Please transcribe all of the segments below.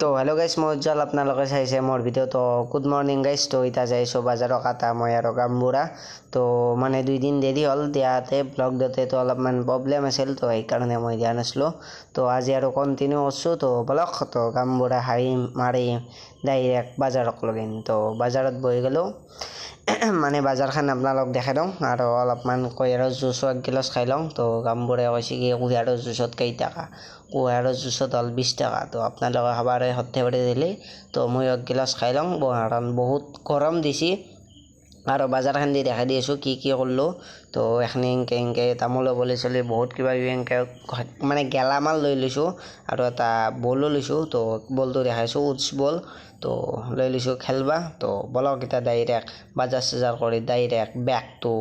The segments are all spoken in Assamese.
তো হেল্ল' গাইছ মই উজ্জ্বল আপোনালোকে চাইছে মোৰ ভিডিঅ' তো গুড মৰ্ণিং গাইছ তো এতিয়া যাইছোঁ বাজাৰৰ কাটা মই আৰু গামবুঢ়া তো মানে 2 দিন দেৰি হ'ল দিয়াতে ব্লগ দিওঁতে তো অলপমান প্ৰব্লেম আছিল তো সেইকাৰণে মই দিয়া নাছিলোঁ তো আজি আৰু কণ্টিনিউ কৰিছোঁ তো বলক তো গামবুঢ়া হাঁহি মাৰি ডাইৰেক্ট বাজাৰক লগিন তো বাজাৰত বহি গ'লোঁ মানে বাজাৰখন আপোনালোক দেখাই দিওঁ আৰু অলপমান কুঁহিয়াৰৰ জুচো 1 গিলাচ খাই লওঁ তো গামবুঢ়াই কৈছে কি কুঁহিয়াৰৰ জুচত কেইটকা কুঁহিয়াৰৰ জুচত হ'ল 20 টাকা তো আপোনালোকে খাবাৰে সৰ্থে বাৰী দিলে তো মই 1 গিলাচ খাই লওঁ কাৰণ বহুত গৰম দিছে আৰু বাজাৰখন দি দেখাই দি আছোঁ কি কৰিলোঁ তো এখনি এনকে তামোলৰ বলি চলি বহুত কিবা কিবি এনকে মানে গেলামাল লৈ লৈছোঁ আৰু এটা বলো লৈছোঁ তো বলটো দেখাইছোঁ উডছ বল তো লৈ লৈছোঁ খেলবা তো বলক এতিয়া ডাইৰেক্ট বাজাৰ চাজাৰ কৰি ডাইৰেক্ট বেক টু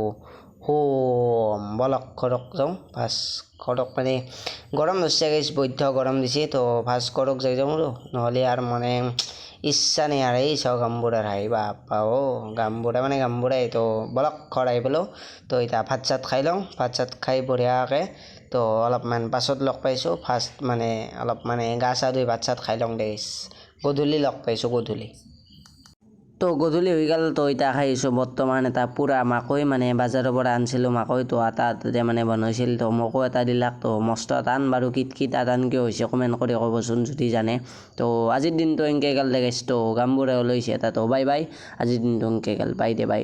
হোম বলক ঘৰক যাওঁ ফাৰ্ষ্ট ঘৰক মানে গৰম ধৰিছে গাইছ বৈধ্য গৰম দিছে তো ফাৰ্ষ্ট ঘৰক যাই যাওঁ নহ'লে আৰু মানে ইচ্ছা নাই আৰু এই চাওঁ গামবুঢ়াৰ হাঁহি বাপ্পা গামবুঢ়া মানে গামবুঢ়াই তো বলক ঘৰ আহি পালোঁ তো এতিয়া ভাত চাত খাই লওঁ ভাত চাত খাই বঢ়িয়াকৈ তো অলপমান পাছত লগ পাইছোঁ ফাৰ্ষ্ট মানে অলপ মানে গা চা ধুই ভাত চাত খাই লওঁ গাইছ গধূলি লগ পাইছোঁ গধূলি তো গধূলি হৈ গ'ল তো এতিয়া খাইছোঁ বৰ্তমান এটা পূৰা মাকৈ মানে বাজাৰৰ পৰা আনিছিলোঁ মাকৈ তো আটাতে মানে বনাইছিল তো মোকো এটা দিলাক তো মস্ত টান বাৰু কিট আটানকৈ হৈছে কমেণ্ট কৰি ক'বচোন যদি জানে তো আজিৰ দিনটো এনকৈ গ'ল গাইছ তো গামবুঢ়াই লৈছে এটা তো বাই বাই আজিৰ দিনটো এনকৈ গ'ল বাই দে বাই